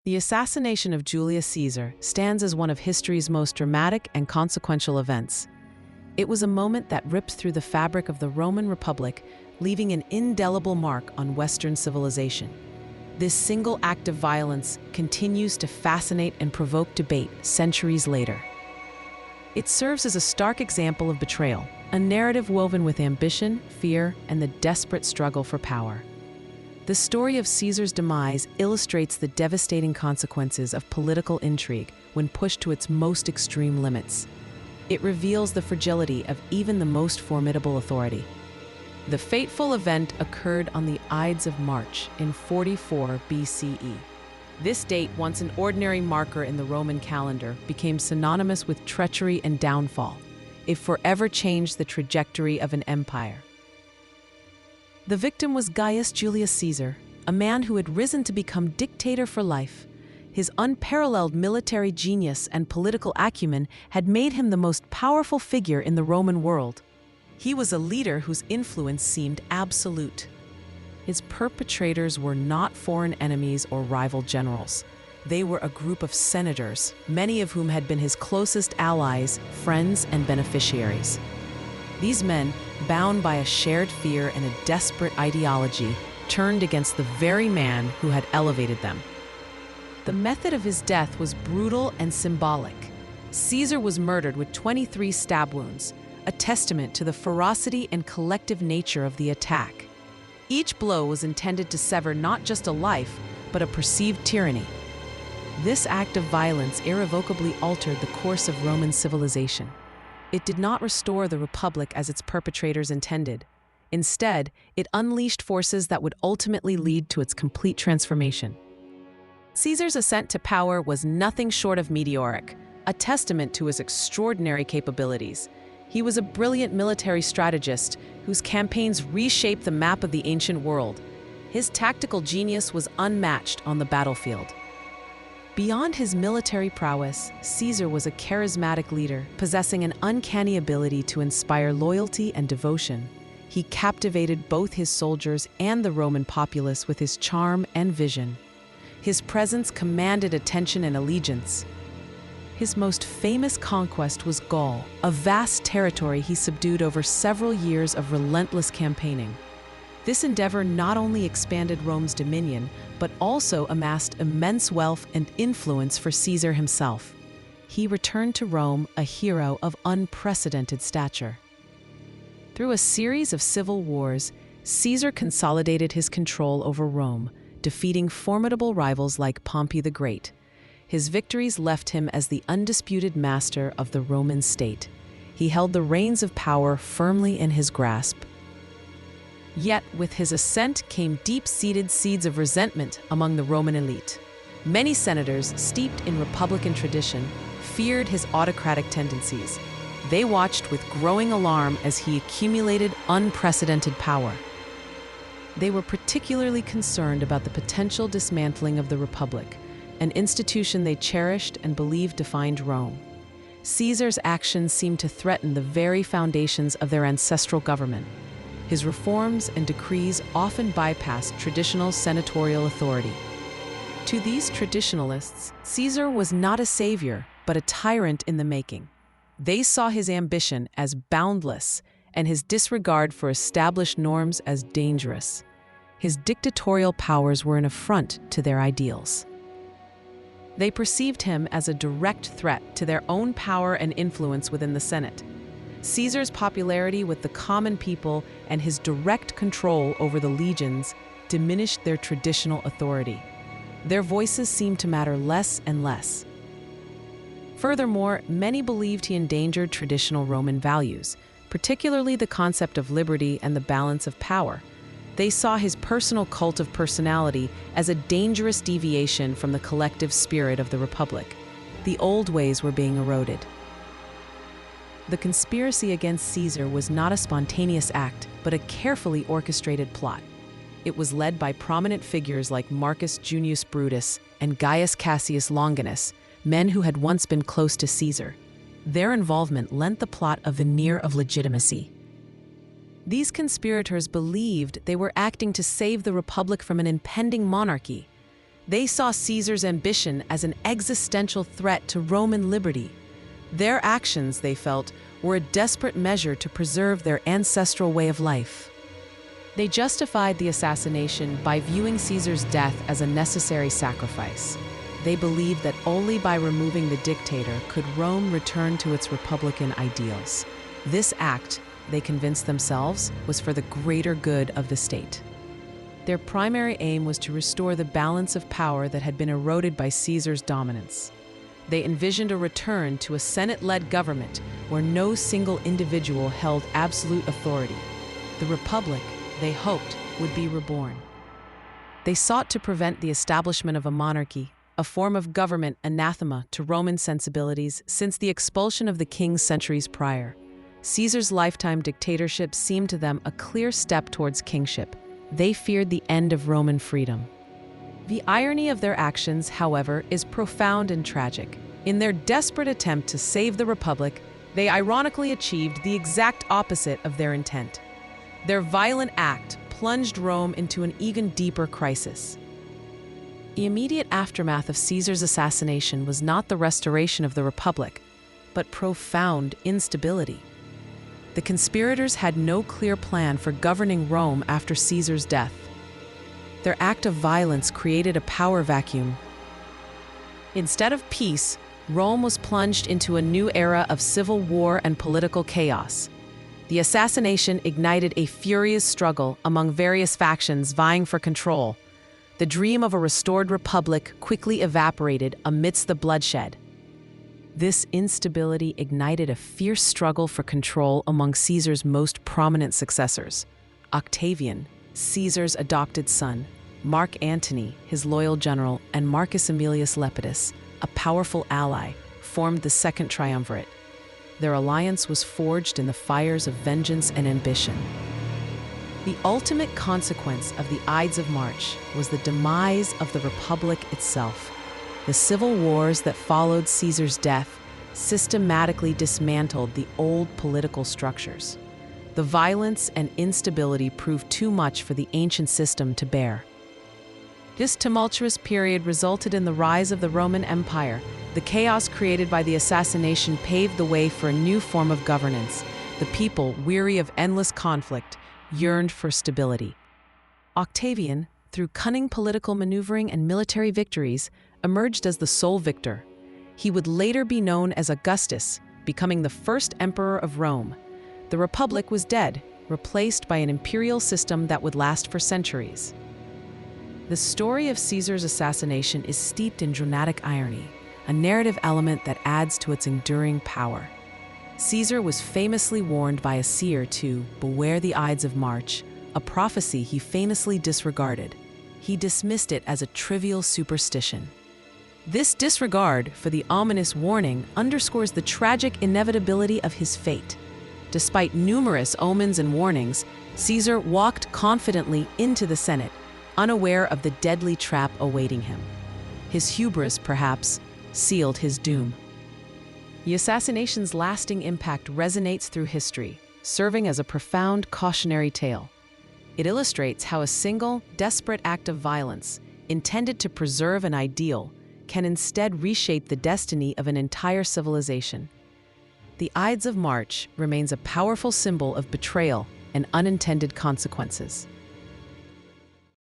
The assassination of Julius Caesar stands as one of history's most dramatic and consequential events. It was a moment that ripped through the fabric of the Roman Republic, leaving an indelible mark on Western civilization. This single act of violence continues to fascinate and provoke debate centuries later. It serves as a stark example of betrayal, a narrative woven with ambition, fear, and the desperate struggle for power. The story of Caesar's demise illustrates the devastating consequences of political intrigue when pushed to its most extreme limits. It reveals the fragility of even the most formidable authority. The fateful event occurred on the Ides of March in 44 BCE. This date, once an ordinary marker in the Roman calendar, became synonymous with treachery and downfall. It forever changed the trajectory of an empire. The victim was Gaius Julius Caesar, a man who had risen to become dictator for life. His unparalleled military genius and political acumen had made him the most powerful figure in the Roman world. He was a leader whose influence seemed absolute. His perpetrators were not foreign enemies or rival generals. They were a group of senators, many of whom had been his closest allies, friends, and beneficiaries. These men, bound by a shared fear and a desperate ideology, turned against the very man who had elevated them. The method of his death was brutal and symbolic. Caesar was murdered with 23 stab wounds, a testament to the ferocity and collective nature of the attack. Each blow was intended to sever not just a life, but a perceived tyranny. This act of violence irrevocably altered the course of Roman civilization. It did not restore the Republic as its perpetrators intended. Instead, it unleashed forces that would ultimately lead to its complete transformation. Caesar's ascent to power was nothing short of meteoric, a testament to his extraordinary capabilities. He was a brilliant military strategist whose campaigns reshaped the map of the ancient world. His tactical genius was unmatched on the battlefield. Beyond his military prowess, Caesar was a charismatic leader, possessing an uncanny ability to inspire loyalty and devotion. He captivated both his soldiers and the Roman populace with his charm and vision. His presence commanded attention and allegiance. His most famous conquest was Gaul, a vast territory he subdued over several years of relentless campaigning. This endeavor not only expanded Rome's dominion, but also amassed immense wealth and influence for Caesar himself. He returned to Rome a hero of unprecedented stature. Through a series of civil wars, Caesar consolidated his control over Rome, defeating formidable rivals like Pompey the Great. His victories left him as the undisputed master of the Roman state. He held the reins of power firmly in his grasp. Yet, with his ascent came deep-seated seeds of resentment among the Roman elite. Many senators, steeped in republican tradition, feared his autocratic tendencies. They watched with growing alarm as he accumulated unprecedented power. They were particularly concerned about the potential dismantling of the Republic, an institution they cherished and believed defined Rome. Caesar's actions seemed to threaten the very foundations of their ancestral government. His reforms and decrees often bypassed traditional senatorial authority. To these traditionalists, Caesar was not a savior, but a tyrant in the making. They saw his ambition as boundless and his disregard for established norms as dangerous. His dictatorial powers were an affront to their ideals. They perceived him as a direct threat to their own power and influence within the Senate. Caesar's popularity with the common people and his direct control over the legions diminished their traditional authority. Their voices seemed to matter less and less. Furthermore, many believed he endangered traditional Roman values, particularly the concept of liberty and the balance of power. They saw his personal cult of personality as a dangerous deviation from the collective spirit of the Republic. The old ways were being eroded. The conspiracy against Caesar was not a spontaneous act, but a carefully orchestrated plot. It was led by prominent figures like Marcus Junius Brutus and Gaius Cassius Longinus, men who had once been close to Caesar. Their involvement lent the plot a veneer of legitimacy. These conspirators believed they were acting to save the Republic from an impending monarchy. They saw Caesar's ambition as an existential threat to Roman liberty. Their actions, they felt, were a desperate measure to preserve their ancestral way of life. They justified the assassination by viewing Caesar's death as a necessary sacrifice. They believed that only by removing the dictator could Rome return to its republican ideals. This act, they convinced themselves, was for the greater good of the state. Their primary aim was to restore the balance of power that had been eroded by Caesar's dominance. They envisioned a return to a Senate-led government where no single individual held absolute authority. The republic, they hoped, would be reborn. They sought to prevent the establishment of a monarchy, a form of government anathema to Roman sensibilities since the expulsion of the king centuries prior. Caesar's lifetime dictatorship seemed to them a clear step towards kingship. They feared the end of Roman freedom. The irony of their actions, however, is profound and tragic. In their desperate attempt to save the Republic, they ironically achieved the exact opposite of their intent. Their violent act plunged Rome into an even deeper crisis. The immediate aftermath of Caesar's assassination was not the restoration of the Republic, but profound instability. The conspirators had no clear plan for governing Rome after Caesar's death. Their act of violence created a power vacuum. Instead of peace, Rome was plunged into a new era of civil war and political chaos. The assassination ignited a furious struggle among various factions vying for control. The dream of a restored republic quickly evaporated amidst the bloodshed. This instability ignited a fierce struggle for control among Caesar's most prominent successors. Octavian, Caesar's adopted son, Mark Antony, his loyal general, and Marcus Aemilius Lepidus, a powerful ally, formed the Second Triumvirate. Their alliance was forged in the fires of vengeance and ambition. The ultimate consequence of the Ides of March was the demise of the Republic itself. The civil wars that followed Caesar's death systematically dismantled the old political structures. The violence and instability proved too much for the ancient system to bear. This tumultuous period resulted in the rise of the Roman Empire. The chaos created by the assassination paved the way for a new form of governance. The people, weary of endless conflict, yearned for stability. Octavian, through cunning political maneuvering and military victories, emerged as the sole victor. He would later be known as Augustus, becoming the first emperor of Rome. The Republic was dead, replaced by an imperial system that would last for centuries. The story of Caesar's assassination is steeped in dramatic irony, a narrative element that adds to its enduring power. Caesar was famously warned by a seer to beware the Ides of March, a prophecy he famously disregarded. He dismissed it as a trivial superstition. This disregard for the ominous warning underscores the tragic inevitability of his fate. Despite numerous omens and warnings, Caesar walked confidently into the Senate, unaware of the deadly trap awaiting him. His hubris, perhaps, sealed his doom. The assassination's lasting impact resonates through history, serving as a profound cautionary tale. It illustrates how a single, desperate act of violence, intended to preserve an ideal, can instead reshape the destiny of an entire civilization. The Ides of March remains a powerful symbol of betrayal and unintended consequences.